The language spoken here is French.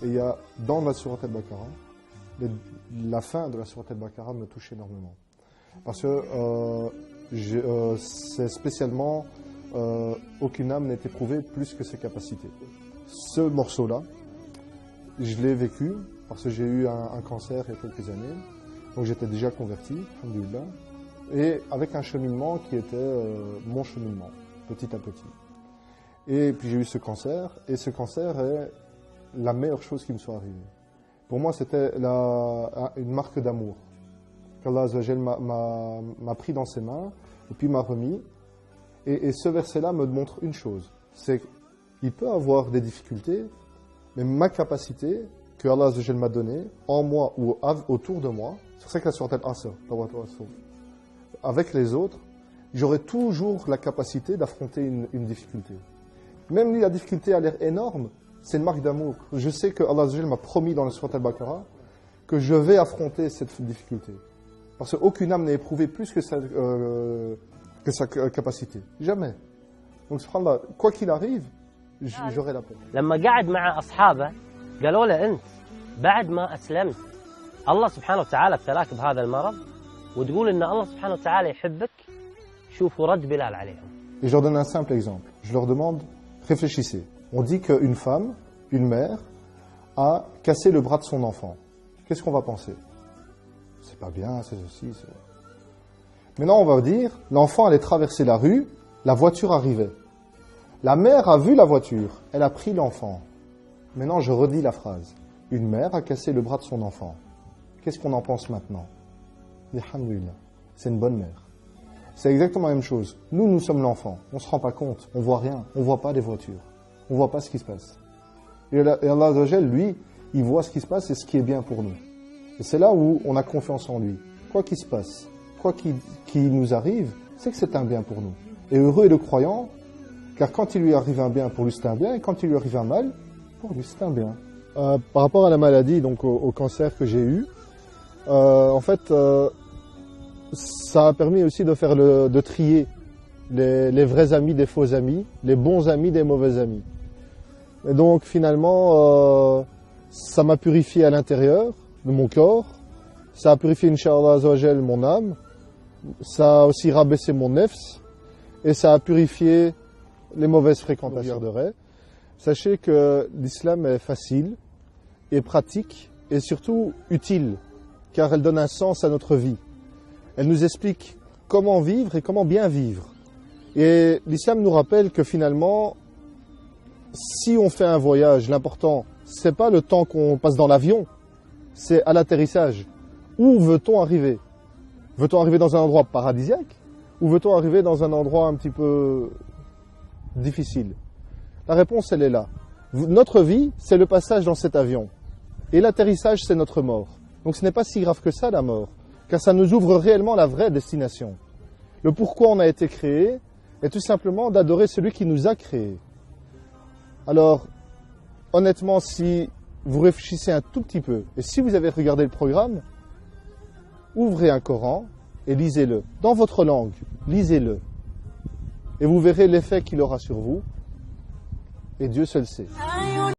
Et il y a dans la sourate al-Baqarah, la fin de la sourate al-Baqarah me touche énormément. Parce que c'est spécialement aucune âme n'est éprouvée plus que ses capacités. Ce morceau-là, je l'ai vécu parce que j'ai eu un cancer il y a quelques années. Donc j'étais déjà converti, alhamdoulilah, et avec un cheminement qui était mon cheminement, petit à petit. Et puis j'ai eu ce cancer, et ce cancer est la meilleure chose qui me soit arrivée. Pour moi, c'était une marque d'amour qu'Allah Azza wa Jal m'a pris dans ses mains, et puis m'a remis. Et ce verset-là me montre une chose, c'est qu'il peut avoir des difficultés, mais ma capacité que Allah Azza wa Jal m'a donnée, en moi ou autour de moi, c'est pour ça que la sourate Al-Asr, avec les autres, j'aurai toujours la capacité d'affronter une difficulté. Même si la difficulté a l'air énorme, c'est une marque d'amour. Je sais que Allah Azza wa Jal m'a promis dans la sourate Al-Baqarah que je vais affronter cette difficulté. Parce qu'aucune âme n'est éprouvée plus que sa capacité. Jamais. Donc, subhanallah, quoi qu'il arrive, j'aurai la paix. لما قعد مع أصحابه قالوا له أنت بعد ما أسلمت الله سبحانه وتعالى ابتلاك بهذا المرض وتقول إن الله سبحانه وتعالى يحبك شوفوا رد بلال عليهم. Et je leur donne un simple exemple. Je leur demande, réfléchissez. On dit qu'une femme, une mère, a cassé le bras de son enfant. Qu'est-ce qu'on va penser? C'est pas bien, c'est ceci, c'est... Maintenant, on va dire, l'enfant allait traverser la rue, la voiture arrivait. La mère a vu la voiture, elle a pris l'enfant. Maintenant, je redis la phrase. Une mère a cassé le bras de son enfant. Qu'est-ce qu'on en pense maintenant? Alhamdulillah, c'est une bonne mère. C'est exactement la même chose. Nous sommes l'enfant. On ne se rend pas compte. On ne voit rien. On ne voit pas les voitures. On ne voit pas ce qui se passe. Et Allah Azza wa Jal, lui, il voit ce qui se passe et ce qui est bien pour nous. Et c'est là où on a confiance en lui. Quoi qu'il se passe, quoi qu'il nous arrive, c'est que c'est un bien pour nous. Et heureux est le croyant, car quand il lui arrive un bien, pour lui c'est un bien, et quand il lui arrive un mal, pour lui c'est un bien. Par rapport à la maladie, donc au cancer que j'ai eu, en fait, ça a permis aussi de trier les vrais amis des faux amis, les bons amis des mauvais amis. Et donc finalement, ça m'a purifié à l'intérieur de mon corps, ça a purifié, Inch'Allah Azza wa Jal, mon âme, ça a aussi rabaissé mon nefs, et ça a purifié les mauvaises fréquentations. Sachez que l'islam est facile, et pratique, et surtout utile, car elle donne un sens à notre vie. Elle nous explique comment vivre et comment bien vivre. Et l'islam nous rappelle que finalement, si on fait un voyage, l'important, c'est pas le temps qu'on passe dans l'avion, c'est à l'atterrissage. Où veut-on arriver? Veut-on arriver dans un endroit paradisiaque? Ou veut-on arriver dans un endroit un petit peu difficile? La réponse, elle est là. Notre vie, c'est le passage dans cet avion. Et l'atterrissage, c'est notre mort. Donc ce n'est pas si grave que ça, la mort. Car ça nous ouvre réellement la vraie destination. Le pourquoi on a été créé est tout simplement d'adorer celui qui nous a créés. Alors, honnêtement, si vous réfléchissez un tout petit peu, et si vous avez regardé le programme, ouvrez un Coran et lisez-le. Dans votre langue, lisez-le. Et vous verrez l'effet qu'il aura sur vous. Et Dieu seul sait.